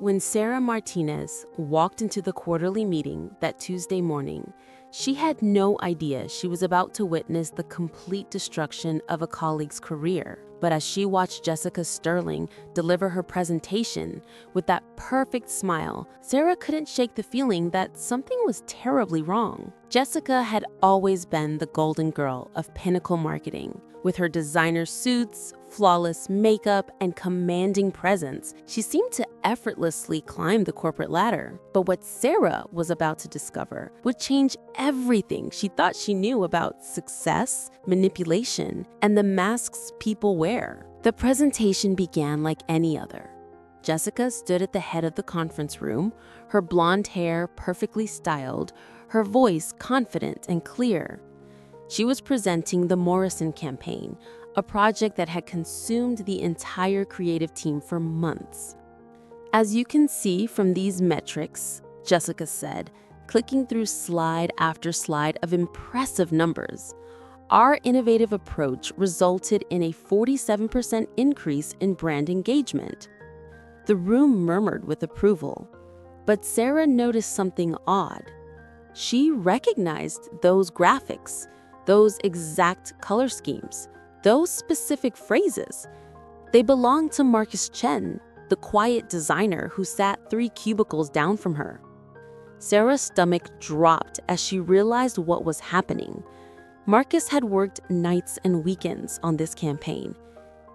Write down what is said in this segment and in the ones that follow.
When Sarah Martinez walked into the quarterly meeting that Tuesday morning, she had no idea she was about to witness the complete destruction of a colleague's career. But as she watched Jessica Sterling deliver her presentation with that perfect smile, Sarah couldn't shake the feeling that something was terribly wrong. Jessica had always been the golden girl of pinnacle marketing. With her designer suits, flawless makeup, and commanding presence, she seemed to effortlessly climb the corporate ladder. But what Sarah was about to discover would change everything she thought she knew about success, manipulation, and the masks people wear. The presentation began like any other. Jessica stood at the head of the conference room, her blonde hair perfectly styled, her voice confident and clear. She was presenting the Morrison campaign, a project that had consumed the entire creative team for months. As you can see from these metrics, Jessica said, clicking through slide after slide of impressive numbers, our innovative approach resulted in a 47% increase in brand engagement. The room murmured with approval, but Sarah noticed something odd. She recognized those graphics, those exact color schemes, those specific phrases. They belonged to Marcus Chen, the quiet designer who sat 3 cubicles down from her. Sarah's stomach dropped as she realized what was happening. Marcus had worked nights and weekends on this campaign.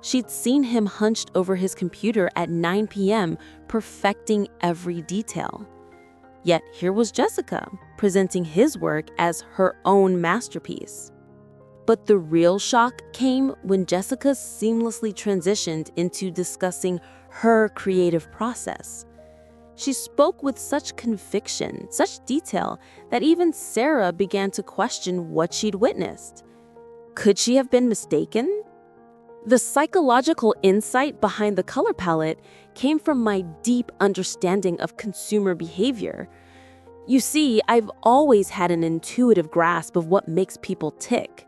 She'd seen him hunched over his computer at 9 p.m., perfecting every detail. Yet here was Jessica, presenting his work as her own masterpiece. But the real shock came when Jessica seamlessly transitioned into discussing her creative process. She spoke with such conviction, such detail, that even Sarah began to question what she'd witnessed. Could she have been mistaken? The psychological insight behind the color palette came from my deep understanding of consumer behavior. You see, I've always had an intuitive grasp of what makes people tick.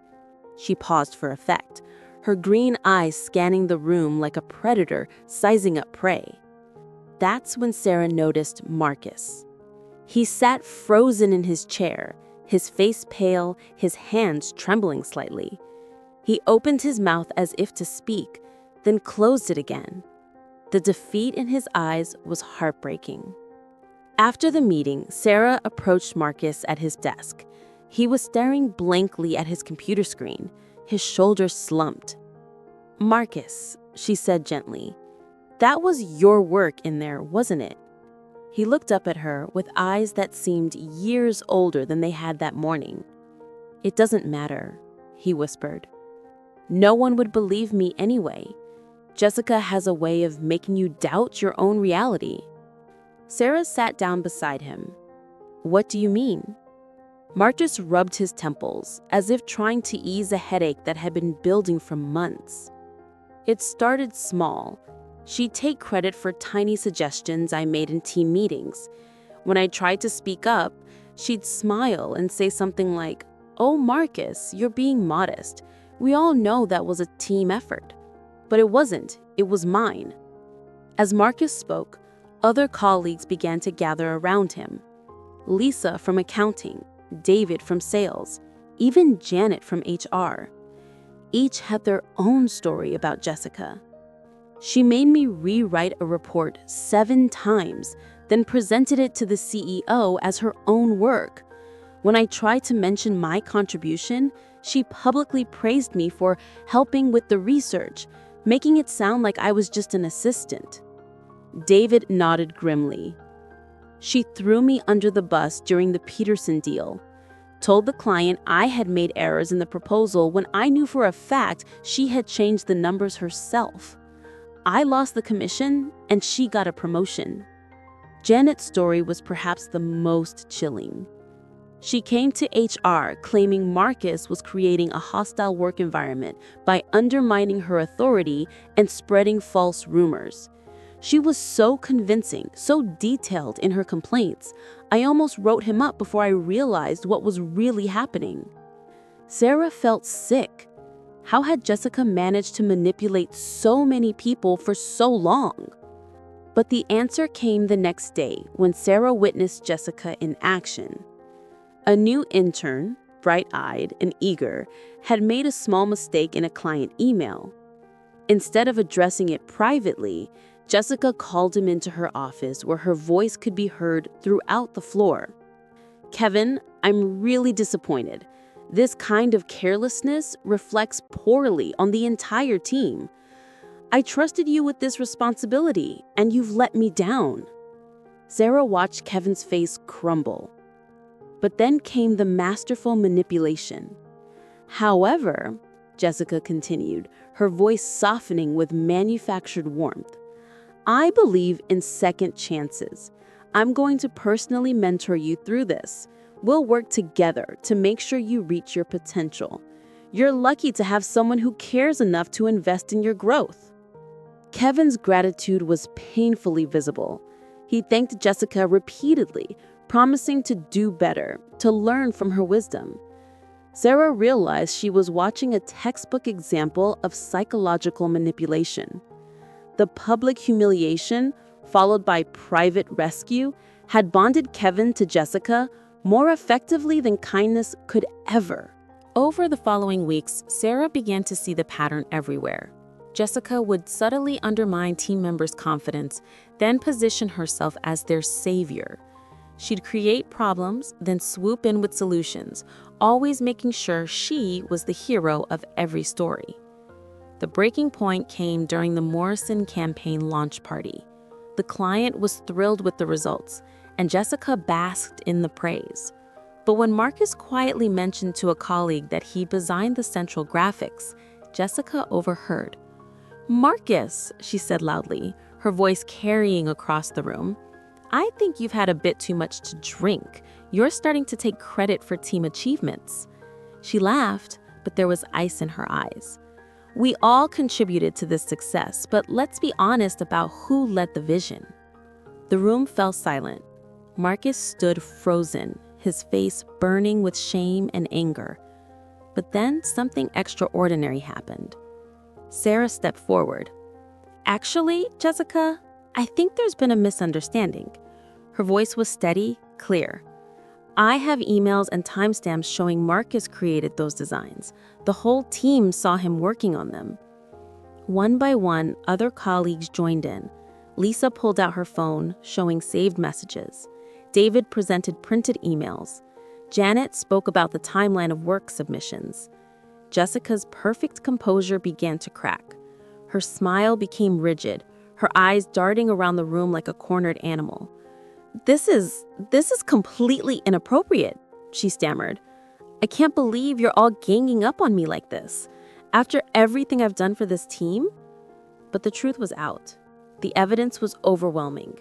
She paused for effect, her green eyes scanning the room like a predator sizing up prey. That's when Sarah noticed Marcus. He sat frozen in his chair, his face pale, his hands trembling slightly. He opened his mouth as if to speak, then closed it again. The defeat in his eyes was heartbreaking. After the meeting, Sarah approached Marcus at his desk. He was staring blankly at his computer screen, his shoulders slumped. "Marcus," she said gently, "that was your work in there, wasn't it?" He looked up at her with eyes that seemed years older than they had that morning. "It doesn't matter," he whispered. "No one would believe me anyway. Jessica has a way of making you doubt your own reality." Sarah sat down beside him. "What do you mean?" Marcus rubbed his temples, as if trying to ease a headache that had been building for months. "It started small. She'd take credit for tiny suggestions I made in team meetings. When I tried to speak up, she'd smile and say something like, 'Oh, Marcus, you're being modest. We all know that was a team effort.' But it wasn't. It was mine." As Marcus spoke, other colleagues began to gather around him. Lisa from accounting, David from sales, even Janet from HR. Each had their own story about Jessica. She made me rewrite a report 7 times, then presented it to the CEO as her own work. When I tried to mention my contribution, she publicly praised me for helping with the research, making it sound like I was just an assistant. David nodded grimly. She threw me under the bus during the Peterson deal, told the client I had made errors in the proposal when I knew for a fact she had changed the numbers herself. I lost the commission and she got a promotion. Janet's story was perhaps the most chilling. She came to HR claiming Marcus was creating a hostile work environment by undermining her authority and spreading false rumors. She was so convincing, so detailed in her complaints, I almost wrote him up before I realized what was really happening. Sarah felt sick. How had Jessica managed to manipulate so many people for so long? But the answer came the next day when Sarah witnessed Jessica in action. A new intern, bright-eyed and eager, had made a small mistake in a client email. Instead of addressing it privately, Jessica called him into her office where her voice could be heard throughout the floor. "Kevin, I'm really disappointed. This kind of carelessness reflects poorly on the entire team. I trusted you with this responsibility, and you've let me down." Sarah watched Kevin's face crumble. But then came the masterful manipulation. "However," Jessica continued, her voice softening with manufactured warmth, "I believe in second chances. I'm going to personally mentor you through this. We'll work together to make sure you reach your potential. You're lucky to have someone who cares enough to invest in your growth." Kevin's gratitude was painfully visible. He thanked Jessica repeatedly, promising to do better, to learn from her wisdom. Sarah realized she was watching a textbook example of psychological manipulation. The public humiliation, followed by private rescue, had bonded Kevin to Jessica more effectively than kindness could ever. Over the following weeks, Sarah began to see the pattern everywhere. Jessica would subtly undermine team members' confidence, then position herself as their savior. She'd create problems, then swoop in with solutions, always making sure she was the hero of every story. The breaking point came during the Morrison campaign launch party. The client was thrilled with the results, and Jessica basked in the praise. But when Marcus quietly mentioned to a colleague that he designed the central graphics, Jessica overheard. "Marcus," she said loudly, her voice carrying across the room, "I think you've had a bit too much to drink. You're starting to take credit for team achievements." She laughed, but there was ice in her eyes. "We all contributed to this success, but let's be honest about who led the vision." The room fell silent. Marcus stood frozen, his face burning with shame and anger. But then something extraordinary happened. Sarah stepped forward. "Actually, Jessica, I think there's been a misunderstanding." Her voice was steady, clear. "I have emails and timestamps showing Marcus created those designs. The whole team saw him working on them." One by one, other colleagues joined in. Lisa pulled out her phone, showing saved messages. David presented printed emails. Janet spoke about the timeline of work submissions. Jessica's perfect composure began to crack. Her smile became rigid, her eyes darting around the room like a cornered animal. This is completely inappropriate," she stammered. "I can't believe you're all ganging up on me like this. After everything I've done for this team?" But the truth was out. The evidence was overwhelming.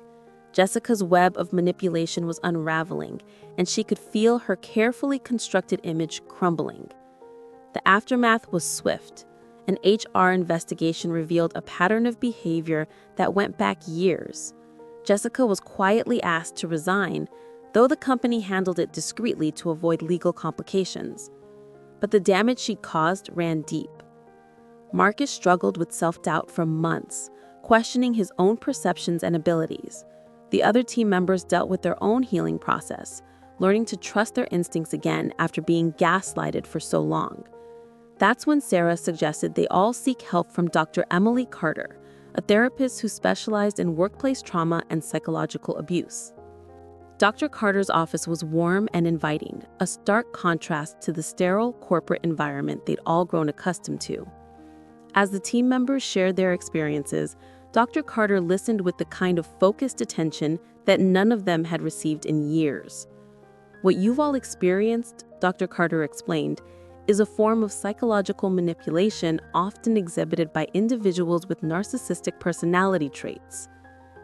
Jessica's web of manipulation was unraveling, and she could feel her carefully constructed image crumbling. The aftermath was swift. An HR investigation revealed a pattern of behavior that went back years. Jessica was quietly asked to resign, though the company handled it discreetly to avoid legal complications. But the damage she caused ran deep. Marcus struggled with self-doubt for months, questioning his own perceptions and abilities. The other team members dealt with their own healing process, learning to trust their instincts again after being gaslighted for so long. That's when Sarah suggested they all seek help from Dr. Emily Carter, a therapist who specialized in workplace trauma and psychological abuse. Dr. Carter's office was warm and inviting, a stark contrast to the sterile corporate environment they'd all grown accustomed to. As the team members shared their experiences, Dr. Carter listened with the kind of focused attention that none of them had received in years. "What you've all experienced," Dr. Carter explained, "is a form of psychological manipulation often exhibited by individuals with narcissistic personality traits."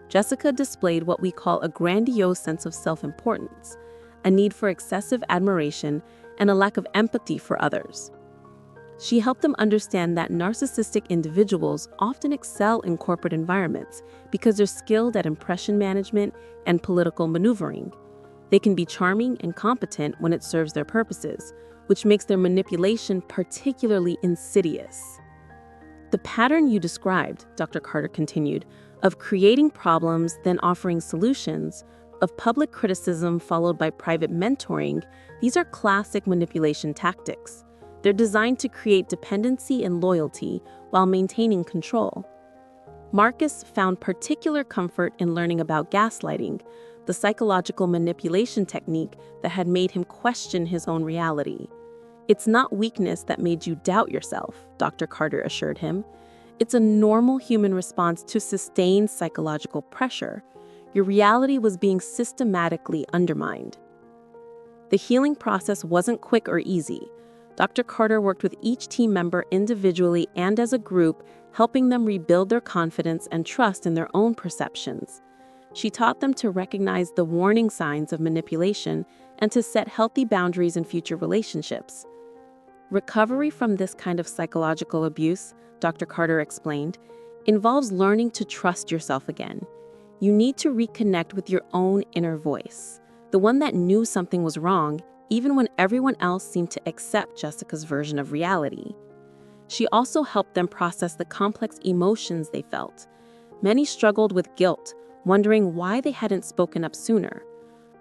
Jessica displayed what we call a grandiose sense of self-importance, a need for excessive admiration, and a lack of empathy for others. She helped them understand that narcissistic individuals often excel in corporate environments because they're skilled at impression management and political maneuvering. They can be charming and competent when it serves their purposes, which makes their manipulation particularly insidious. "The pattern you described," Dr. Carter continued, of creating problems, then offering solutions, of public criticism followed by private mentoring. These are classic manipulation tactics. They're designed to create dependency and loyalty while maintaining control. Marcus found particular comfort in learning about gaslighting, the psychological manipulation technique that had made him question his own reality. "It's not weakness that made you doubt yourself," Dr. Carter assured him. "It's a normal human response to sustained psychological pressure. Your reality was being systematically undermined." The healing process wasn't quick or easy. Dr. Carter worked with each team member individually and as a group, helping them rebuild their confidence and trust in their own perceptions. She taught them to recognize the warning signs of manipulation and to set healthy boundaries in future relationships. Recovery from this kind of psychological abuse, Dr. Carter explained, involves learning to trust yourself again. You need to reconnect with your own inner voice, the one that knew something was wrong, even when everyone else seemed to accept Jessica's version of reality. She also helped them process the complex emotions they felt. Many struggled with guilt, wondering why they hadn't spoken up sooner.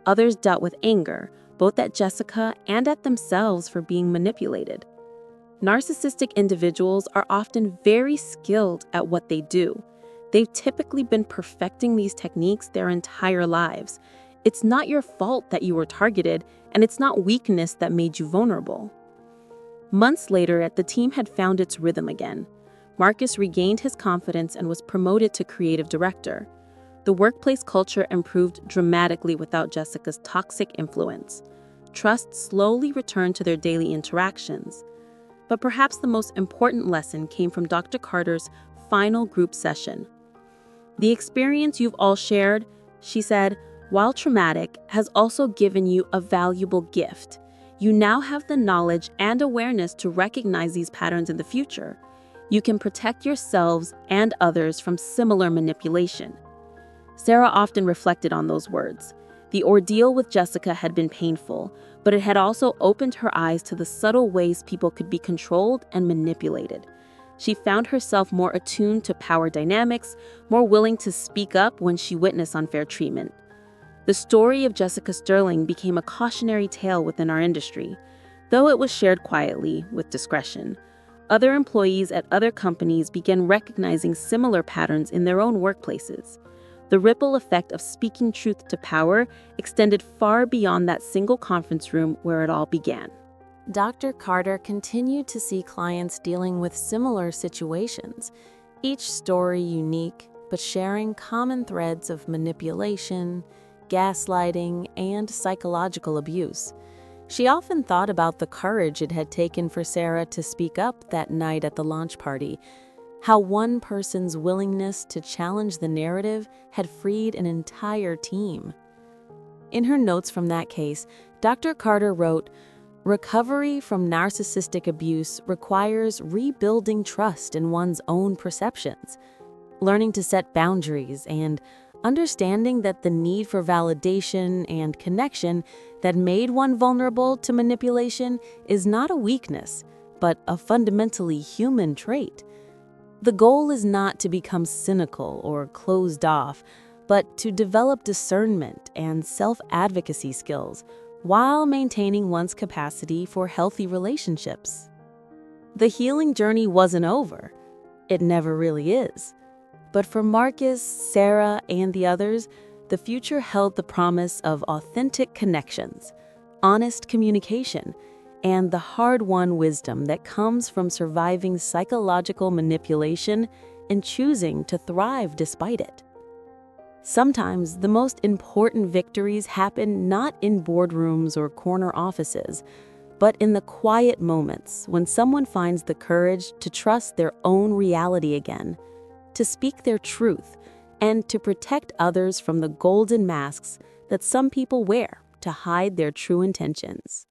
Others dealt with anger, both at Jessica and at themselves for being manipulated. Narcissistic individuals are often very skilled at what they do. They've typically been perfecting these techniques their entire lives. It's not your fault that you were targeted, and it's not weakness that made you vulnerable. Months later, the team had found its rhythm again. Marcus regained his confidence and was promoted to creative director. The workplace culture improved dramatically without Jessica's toxic influence. Trust slowly returned to their daily interactions. But perhaps the most important lesson came from Dr. Carter's final group session. "The experience you've all shared," she said, "while traumatic, has also given you a valuable gift. You now have the knowledge and awareness to recognize these patterns in the future. You can protect yourselves and others from similar manipulation." Sarah often reflected on those words. The ordeal with Jessica had been painful, but it had also opened her eyes to the subtle ways people could be controlled and manipulated. She found herself more attuned to power dynamics, more willing to speak up when she witnessed unfair treatment. The story of Jessica Sterling became a cautionary tale within our industry, though it was shared quietly, with discretion. Other employees at other companies began recognizing similar patterns in their own workplaces. The ripple effect of speaking truth to power extended far beyond that single conference room where it all began. Dr. Carter continued to see clients dealing with similar situations, each story unique, but sharing common threads of manipulation, gaslighting, and psychological abuse. She often thought about the courage it had taken for Sarah to speak up that night at the launch party, how one person's willingness to challenge the narrative had freed an entire team. In her notes from that case, Dr. Carter wrote, "Recovery from narcissistic abuse requires rebuilding trust in one's own perceptions, learning to set boundaries, and understanding that the need for validation and connection that made one vulnerable to manipulation is not a weakness, but a fundamentally human trait. The goal is not to become cynical or closed off, but to develop discernment and self-advocacy skills while maintaining one's capacity for healthy relationships." The healing journey wasn't over. It never really is. But for Marcus, Sarah, and the others, the future held the promise of authentic connections, honest communication, and the hard-won wisdom that comes from surviving psychological manipulation and choosing to thrive despite it. Sometimes the most important victories happen not in boardrooms or corner offices, but in the quiet moments when someone finds the courage to trust their own reality again, to speak their truth, and to protect others from the golden masks that some people wear to hide their true intentions.